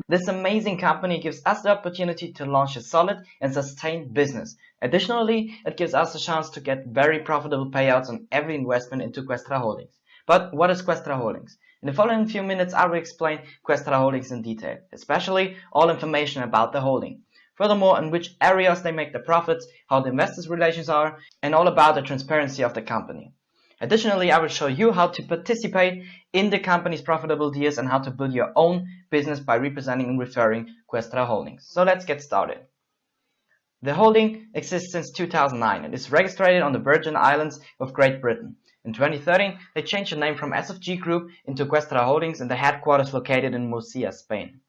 This amazing company gives us the opportunity to launch a solid and sustained business. Additionally, it gives us a chance to get very profitable payouts on every investment into Questra Holdings. But what is Questra Holdings? In the following few minutes, I will explain Questra Holdings in detail, especially all information about the holding. Furthermore, in which areas they make the profits, how the investors' relations are, and all about the transparency of the company. Additionally, I will show you how to participate in the company's profitable deals and how to build your own business by representing and referring Questra Holdings. So let's get started. The holding exists since 2009 and is registered on the Virgin Islands of Great Britain. In 2013, they changed the name from SFG Group into Questra Holdings and the headquarters located in Murcia, Spain.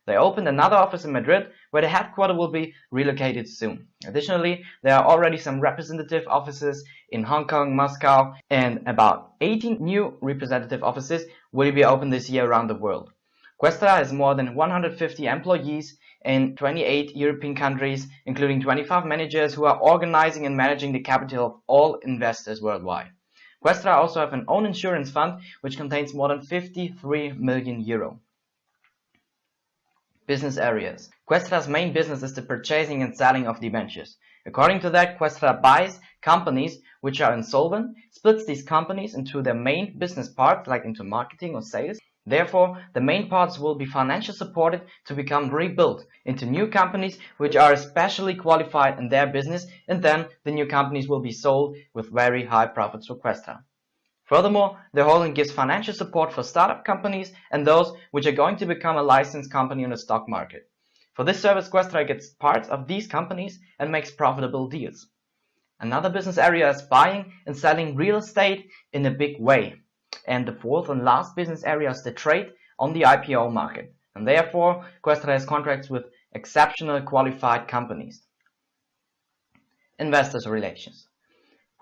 They opened another office in Madrid, where the headquarters will be relocated soon. Additionally, there are already some representative offices in Hong Kong, Moscow, and about 18 new representative offices will be opened this year around the world. Questra has more than 150 employees in 28 European countries, including 25 managers who are organizing and managing the capital of all investors worldwide. Questra also have an own insurance fund, which contains more than 53 million euro. Business areas. Questra's main business is the purchasing and selling of debentures. According to that, Questra buys companies which are insolvent, splits these companies into their main business parts, like into marketing or sales. Therefore, the main parts will be financially supported to become rebuilt into new companies which are especially qualified in their business, and then the new companies will be sold with very high profits for Questra. Furthermore, the holding gives financial support for startup companies and those which are going to become a licensed company on the stock market. For this service, Questra gets parts of these companies and makes profitable deals. Another business area is buying and selling real estate in a big way. And the fourth and last business area is the trade on the IPO market. And therefore, Questra has contracts with exceptional qualified companies. Investors relations.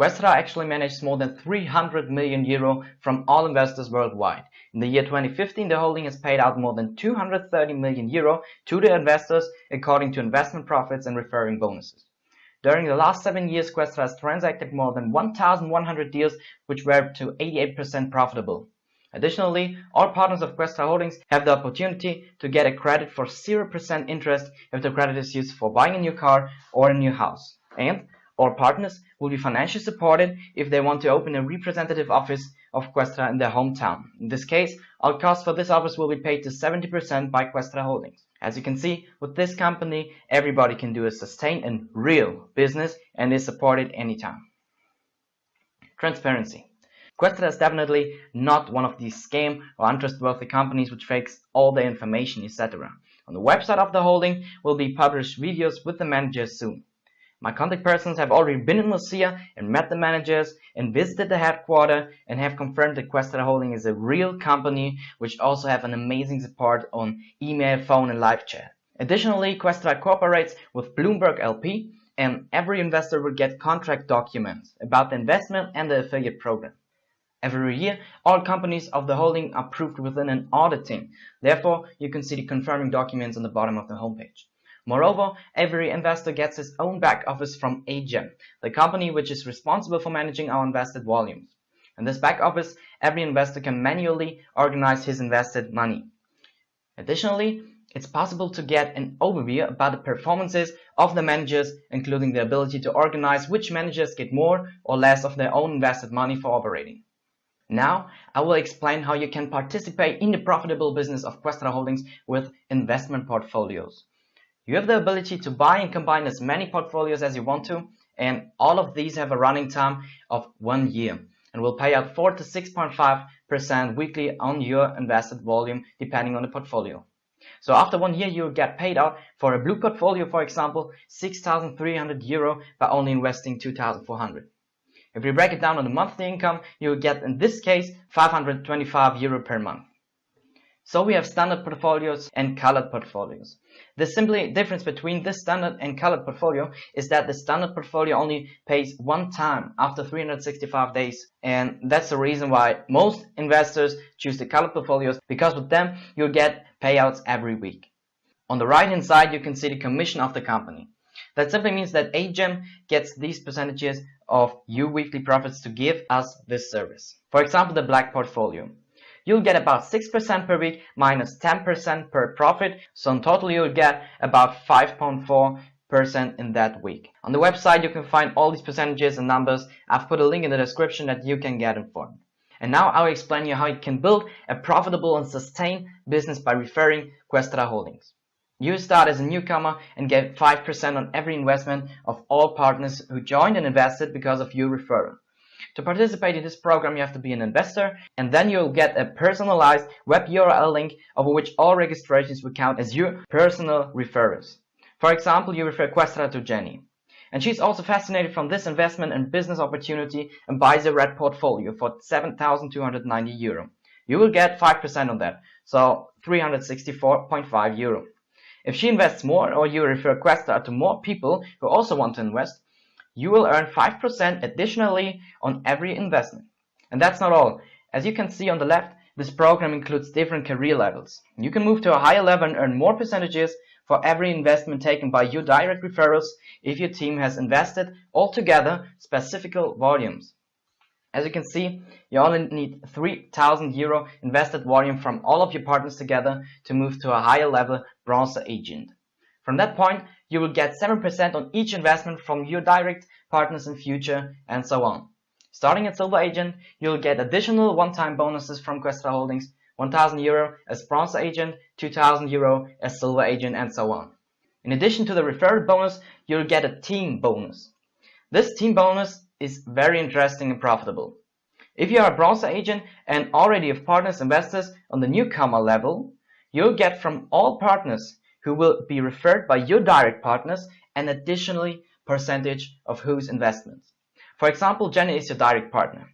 Questra actually managed more than 300 million euro from all investors worldwide. In the year 2015, the holding has paid out more than 230 million euro to the investors according to investment profits and referring bonuses. During the last 7 years, Questra has transacted more than 1,100 deals, which were up to 88% profitable. Additionally, all partners of Questra Holdings have the opportunity to get a credit for 0% interest if the credit is used for buying a new car or a new house. And all partners will be financially supported if they want to open a representative office of Questra in their hometown. In this case, all costs for this office will be paid to 70% by Questra Holdings. As you can see, with this company, everybody can do a sustained and real business and is supported anytime. Transparency. Questra is definitely not one of these scam or untrustworthy companies which fakes all their information, etc. On the website of the holding will be published videos with the managers soon. My contact persons have already been in Murcia and met the managers and visited the headquarters and have confirmed that Questra Holding is a real company which also have an amazing support on email, phone and live chat. Additionally, Questra cooperates with Bloomberg LP and every investor will get contract documents about the investment and the affiliate program. Every year, all companies of the holding are approved within an auditing. Therefore, you can see the confirming documents on the bottom of the homepage. Moreover, every investor gets his own back office from AGEM, the company which is responsible for managing our invested volumes. In this back office, every investor can manually organize his invested money. Additionally, it's possible to get an overview about the performances of the managers, including the ability to organize which managers get more or less of their own invested money for operating. Now, I will explain how you can participate in the profitable business of Questra Holdings with investment portfolios. You have the ability to buy and combine as many portfolios as you want to, and all of these have a running time of 1 year and will pay out 4 to 6.5% weekly on your invested volume depending on the portfolio. So after 1 year you will get paid out for a blue portfolio, for example, 6,300 euro by only investing 2,400. If we break it down on the monthly income, you will get in this case 525 euro per month. So we have standard portfolios and colored portfolios. The simple difference between this standard and colored portfolio is that the standard portfolio only pays one time after 365 days. And that's the reason why most investors choose the colored portfolios, because with them you'll get payouts every week. On the right hand side you can see the commission of the company. That simply means that AGEM gets these percentages of your weekly profits to give us this service. For example, the black portfolio. you'll get about 6% per week minus 10% per profit. So in total, you'll get about 5.4% in that week. On the website, you can find all these percentages and numbers. I've put a link in the description that you can get informed. And now I'll explain you how you can build a profitable and sustained business by referring Questra Holdings. You start as a newcomer and get 5% on every investment of all partners who joined and invested because of your referral. To participate in this program, you have to be an investor, and then you'll get a personalized web URL link over which all registrations will count as your personal referrals. For example, you refer Questra to Jenny, and she's also fascinated from this investment and business opportunity and buys a red portfolio for 7,290 euro. You will get 5% on that, so 364.5 euro. If she invests more, or you refer Questra to more people who also want to invest, you will earn 5% additionally on every investment. And that's not all. As you can see on the left, this program includes different career levels. You can move to a higher level and earn more percentages for every investment taken by your direct referrals if your team has invested altogether specific volumes. As you can see, you only need 3,000 euro invested volume from all of your partners together to move to a higher level bronze agent. From that point, you will get 7% on each investment from your direct partners in future, and so on. Starting at silver agent, you'll get additional one-time bonuses from Questra Holdings, 1,000 euro as bronze agent, 2,000 euro as silver agent, and so on. In addition to the referral bonus, you'll get a team bonus. This team bonus is very interesting and profitable. If you are a bronze agent and already have partners investors on the newcomer level, you'll get from all partners who will be referred by your direct partners an additionally percentage of whose investments. For example, Jenny is your direct partner.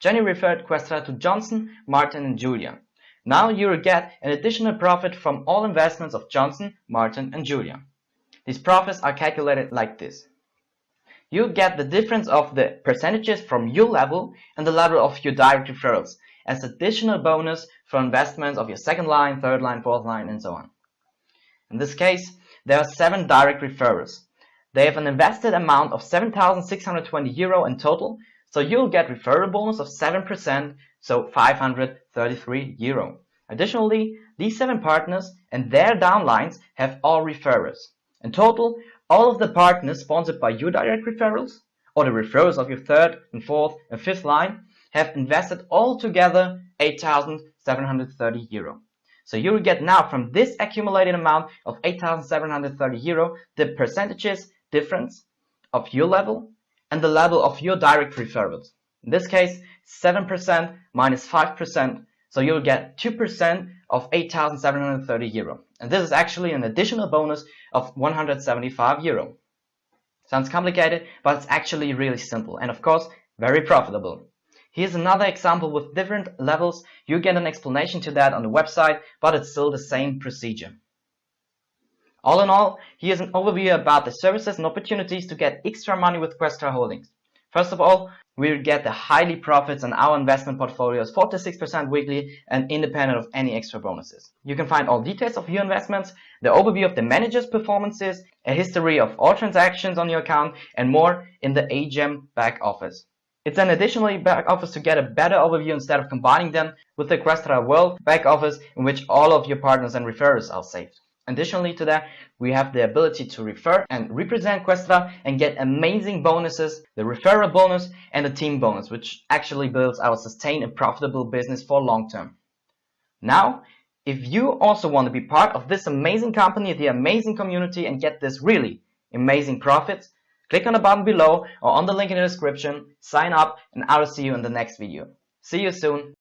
Jenny referred Questra to Johnson, Martin, and Julia. Now you will get an additional profit from all investments of Johnson, Martin, and Julia. These profits are calculated like this. You get the difference of the percentages from your level and the level of your direct referrals as additional bonus for investments of your second line, third line, fourth line, and so on. In this case, there are 7 direct referrals. They have an invested amount of 7,620 euro in total, so you'll get referral bonus of 7%, so 533 euro. Additionally, these 7 partners and their downlines have all referrals. In total, all of the partners sponsored by your direct referrals, or the referrals of your third and fourth and fifth line, have invested altogether 8,730 euro. So you will get now from this accumulated amount of 8,730 euro the percentages difference of your level and the level of your direct referrals. In this case, 7% minus 5%, so you'll get 2% of 8,730 euro. And this is actually an additional bonus of 175 euro. Sounds complicated, but it's actually really simple and of course very profitable. Here's another example with different levels. You get an explanation to that on the website, but it's still the same procedure. All in all, here's an overview about the services and opportunities to get extra money with Questra Holdings. First of all, we'll get the highly profits on our investment portfolios 4-6% weekly and independent of any extra bonuses. You can find all details of your investments, the overview of the manager's performances, a history of all transactions on your account, and more in the AGM back office. It's an additionally back office to get a better overview instead of combining them with the Questra World back office in which all of your partners and referrers are saved. Additionally to that, we have the ability to refer and represent Questra and get amazing bonuses, the referral bonus and the team bonus, which actually builds our sustained and profitable business for long term. Now, if you also want to be part of this amazing company, the amazing community, and get this really amazing profits, click on the button below or on the link in the description, sign up, and I'll see you in the next video. See you soon.